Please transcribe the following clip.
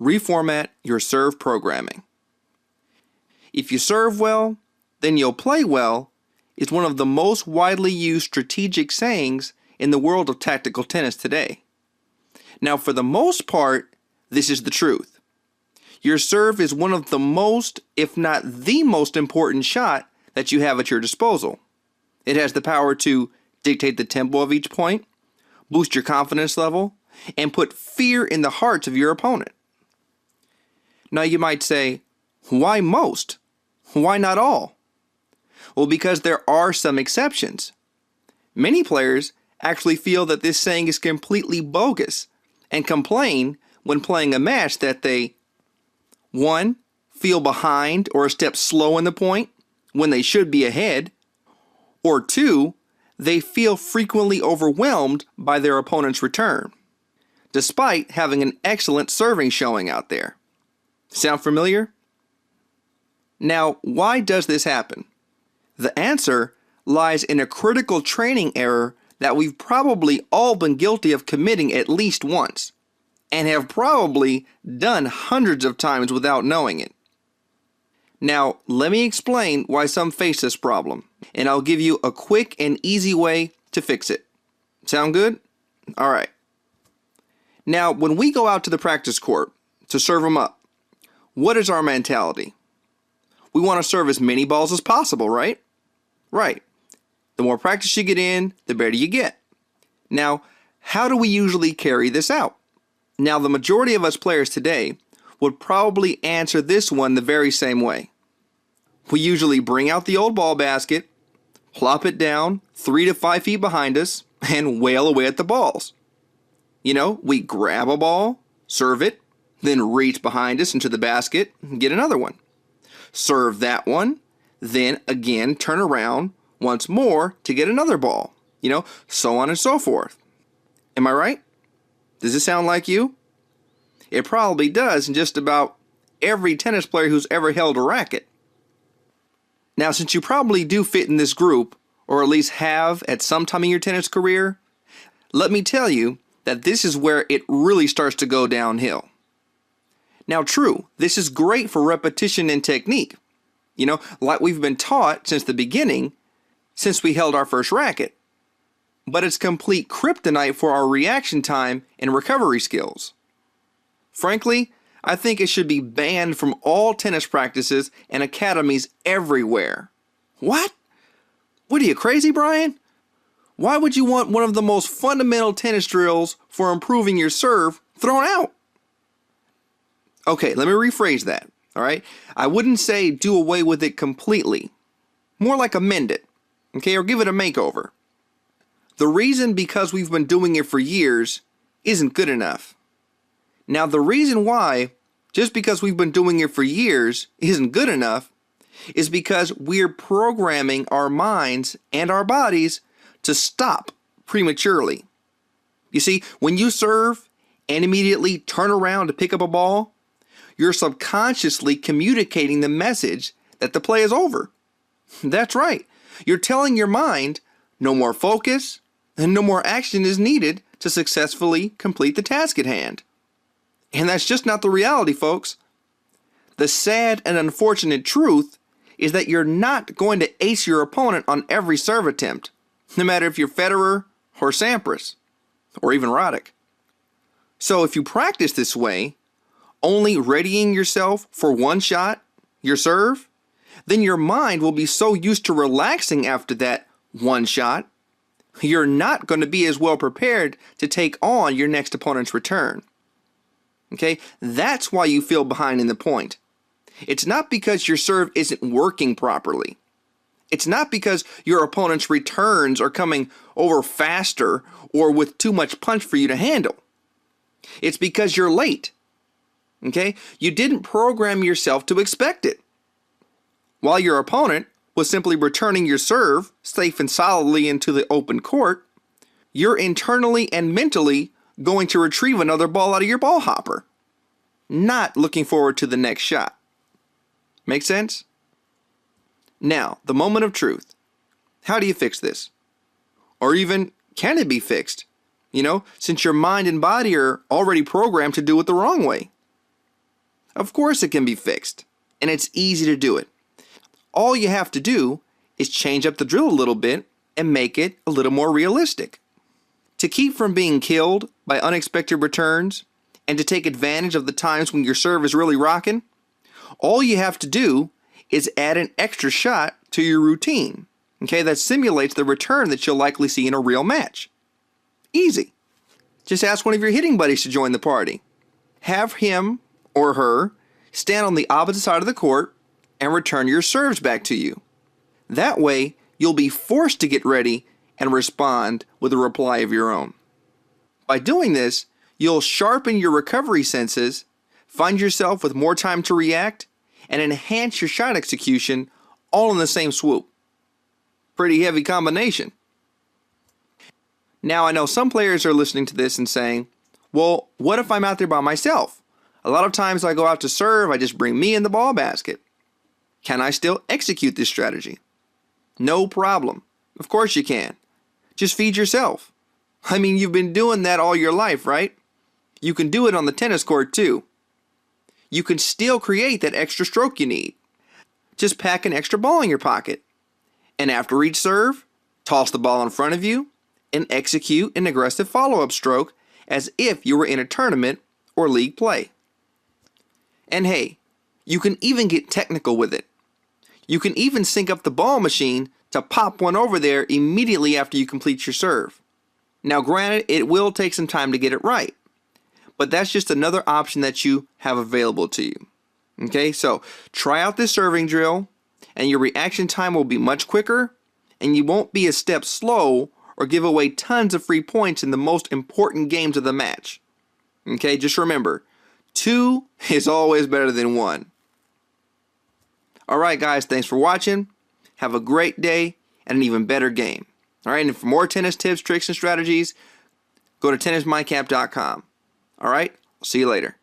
reformat your serve programming. If you serve well, then you'll play well is one of the most widely used strategic sayings in the world of tactical tennis today. Now, for the most part, this is the truth. Your serve is one of the most, if not the most important shot that you have at your disposal. It has the power to dictate the tempo of each point, boost your confidence level, and put fear in the hearts of your opponent. Now you might say, why most? Why not all? Well, because there are some exceptions. Many players actually feel that this saying is completely bogus and complain when playing a match that they 1. Feel behind or a step slow in the point when they should be ahead, or 2. They feel frequently overwhelmed by their opponent's return, despite having an excellent serving showing out there. Sound familiar? Now, why does this happen? The answer lies in a critical training error that we've probably all been guilty of committing at least once, and have probably done hundreds of times without knowing it. Now, let me explain why some face this problem, and I'll give you a quick and easy way to fix it. Sound good? Alright. Now, when we go out to the practice court to serve them up, what is our mentality? We want to serve as many balls as possible, right? Right. The more practice you get in, the better you get. Now, how do we usually carry this out? Now, the majority of us players today would probably answer this one the very same way. We usually bring out the old ball basket, plop it down 3 to 5 feet behind us, and wail away at the balls. You know, we grab a ball, serve it, then reach behind us into the basket and get another one. Serve that one, then again turn around once more to get another ball. You know, so on and so forth. Am I right? Does this sound like you? It probably does in just about every tennis player who's ever held a racket. Now, since you probably do fit in this group, or at least have at some time in your tennis career, let me tell you that this is where it really starts to go downhill. Now, true, this is great for repetition and technique, you know, like we've been taught since the beginning, since we held our first racket. But it's complete kryptonite for our reaction time and recovery skills. Frankly, I think it should be banned from all tennis practices and academies everywhere. What? What are you, crazy, Brian? Why would you want one of the most fundamental tennis drills for improving your serve thrown out? Okay, let me rephrase that, all right? I wouldn't say do away with it completely. More like amend it, okay, or give it a makeover. The reason because we've been doing it for years isn't good enough. Now, the reason why, just because we've been doing it for years isn't good enough, is because we're programming our minds and our bodies to stop prematurely. You see, when you serve and immediately turn around to pick up a ball, you're subconsciously communicating the message that the play is over. That's right. You're telling your mind no more focus and no more action is needed to successfully complete the task at hand. And that's just not the reality, folks. The sad and unfortunate truth is that you're not going to ace your opponent on every serve attempt, no matter if you're Federer or Sampras, or even Roddick. So if you practice this way, only readying yourself for one shot, your serve, then your mind will be so used to relaxing after that one shot, you're not going to be as well prepared to take on your next opponent's return. Okay, that's why you feel behind in the point. It's not because your serve isn't working properly. It's not because your opponent's returns are coming over faster or with too much punch for you to handle. It's because you're late. Okay, you didn't program yourself to expect it. While your opponent was simply returning your serve safe and solidly into the open court, you're internally and mentally going to retrieve another ball out of your ball hopper, not looking forward to the next shot. Make sense? Now, the moment of truth. How do you fix this? Or even, can it be fixed? You know, since your mind and body are already programmed to do it the wrong way. Of course it can be fixed, and it's easy to do it. All you have to do is change up the drill a little bit and make it a little more realistic. To keep from being killed by unexpected returns and to take advantage of the times when your serve is really rocking, all you have to do is add an extra shot to your routine, okay, that simulates the return that you'll likely see in a real match. Easy. Just ask one of your hitting buddies to join the party. Have him or her stand on the opposite side of the court and return your serves back to you. That way, you'll be forced to get ready and respond with a reply of your own. By doing this, you'll sharpen your recovery senses, find yourself with more time to react, and enhance your shot execution all in the same swoop. Pretty heavy combination. Now, I know some players are listening to this and saying, well, what if I'm out there by myself? A lot of times I go out to serve, I just bring me in the ball basket. Can I still execute this strategy? No problem. Of course you can. Just feed yourself. I mean, you've been doing that all your life, right? You can do it on the tennis court too. You can still create that extra stroke you need. Just pack an extra ball in your pocket. And after each serve, toss the ball in front of you and execute an aggressive follow-up stroke as if you were in a tournament or league play. And hey, you can even get technical with it. You can even sync up the ball machine to pop one over there immediately after you complete your serve. Now granted, it will take some time to get it right, but that's just another option that you have available to you. Okay, so try out this serving drill and your reaction time will be much quicker and you won't be a step slow or give away tons of free points in the most important games of the match. Okay, just remember, 2 is always better than 1. Alright guys, thanks for watching. Have a great day and an even better game. Alright, and for more tennis tips, tricks, and strategies, go to tennismindcamp.com. Alright, I'll see you later.